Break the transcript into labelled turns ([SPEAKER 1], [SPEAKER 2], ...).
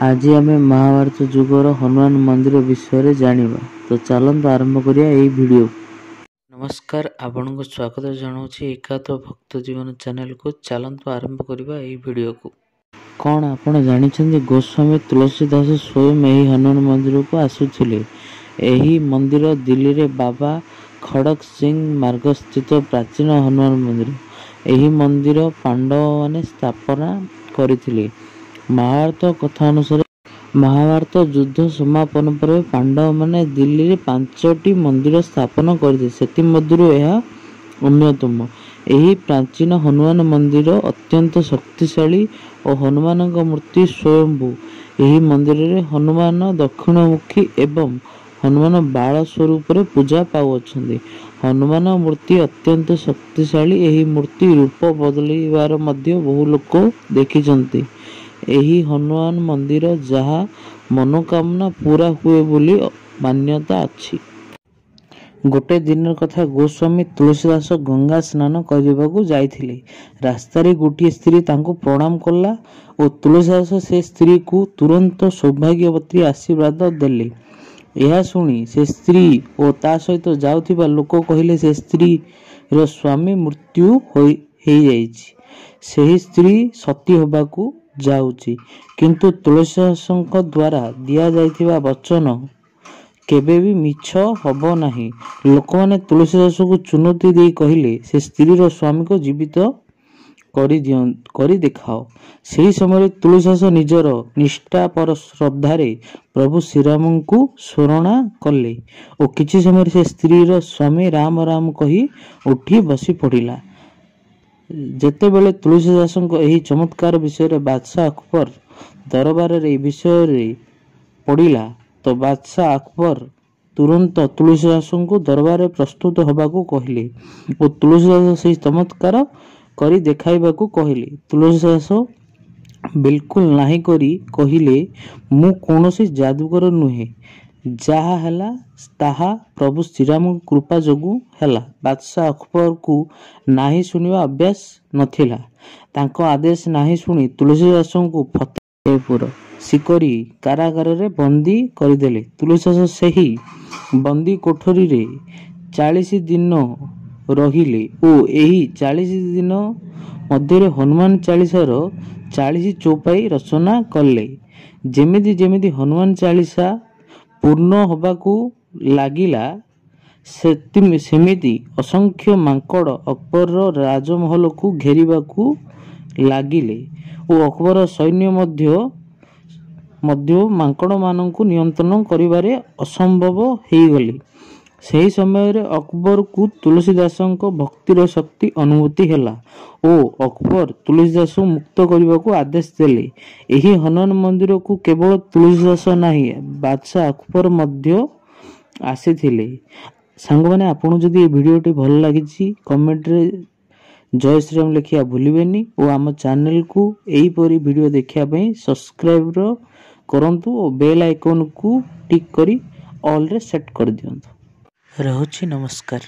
[SPEAKER 1] आज आम महाभारत जुगर हनुमान मंदिर विषय जानिबा। तो चलत आरंभ करिया एई वीडियो। नमस्कार, आपण को स्वागत जनाऊँ एकात्म भक्त जीवन चैनल को। चलत आरंभ करिया एई वीडियो को। कौन आपण जानिछन्ति गोस्वामी तुलसीदास स्वयं एही हनुमान मंदिर को आसुथिले। एही मंदिर दिल्ली रे बाबा खड़क सिंह मार्ग स्थित प्राचीन हनुमान मंदिर। एही मंदिर पांडव माने स्थापना करथिले। महाभारत कथा अनुसार महाभारत युद्ध समापन पर पांडव माने दिल्ली रे 5टी मंदिर स्थापन करथिले। सेति मध्यरु एहा अन्यतम। एही प्राचीन हनुमान मंदिर अत्यंत शक्तिशाली और हनुमान मूर्ति स्वयंभू। एही मंदिर रे हनुमान दक्षिणमुखी एवं हनुमान बाल स्वरूप रे पूजा पाउछन्ति। हनुमान मूर्ति अत्यंत शक्तिशाली। एही मूर्ति रूप बदलिबार मध्य बहु लोक देखिछन्ति। एही हनुमान मंदिर जहा मनोकामना पूरा हुए बोली मान्यता अछि। गोटे दिन कथा, गोस्वामी तुलसीदास गंगा स्नान करने जाइथिले। रास्तारे गोटे स्त्री तांको प्रणाम कला और तुलसीदास से स्त्री को तुरंत सौभाग्यवती आशीर्वाद देले। यह सुनी से स्त्री और ता सहित जाउथिबा लोक कहिले से स्त्री रो स्वामी मृत्यु होई जाइछि। सेही स्त्री सती होबाकू जाउछि, किंतु तुलसीदासंक द्वारा दिया जाइथिबा वचन केबे भी मिछ हबो नाही। लोक माने तुलसीदास को चुनौती दे कहिले से स्त्री रो स्वामी को जीवित करी देखाओ। सेही समय तुलसीदास निजर निष्ठा पर श्रद्धारे प्रभु श्रीराम को स्मरण कले और किछि समय से स्त्री रो स्वामी राम राम कही उठी बसी पड़िला। जेतेबेले तुलसीदासंक एही चमत्कार विषय बादशाह अकबर दरबार रे विषय रे पड़िला तो बादशाह अकबर तुरंत तुलसीदासंक दरबार प्रस्तुत होबाकू कहले और तुलसीदास से चमत्कार करी देखाइबाकू कहले। तुलसीदास बिल्कुल नाही करी कहिले मु कोनोसी जादूगर नुहे, जहा हला ताहा प्रभु श्रीराम कृपा जोगु हला। बादशाह अकबर को नाही सुनिवा अभ्यास नथिला। तांको आदेश नाही सुनी तुलसीदास को फतेहपुर सिकरी कारागार रे बंदी करदेले। तुलसीदास सेही बंदी कोठरी रे 40 दिन रहिले ओ एही 40 दिन मध्य हनुमान चालीसार 40 चौपाई रचना कले। जेमिति जेमिति हनुमान चालीसा पूर्ण होबाकू लागिला सेमिति असंख्य मांकड़ अकबर राजमहल को घेरिबाकू लागिले और अकबर सैन्य मध्य मांकड़ माननकू नियंत्रण करिबारे असंभव हेई गले। सेही समय रे अकबर को तुलसीदासंक भक्तिर शक्ति अनुभूति हेला और अकबर तुलसीदास मुक्त करने आदेश देले। एही हनुमान मंदिर को केवल तुलसीदास नहीं, बादशाह अकबर मध्य आसीथिले। सांग माने आपन जदि ए वीडियोटी भल लागिछि कमेंट रे जय श्रीराम लिखिया भूलिबेनी और आम चैनल को एही परी वीडियो देखिया पई सब्सक्राइब करंतु और बेल आइकन को टिक करी ऑल रे सेट कर दियंतु। रहउछि नमस्कार।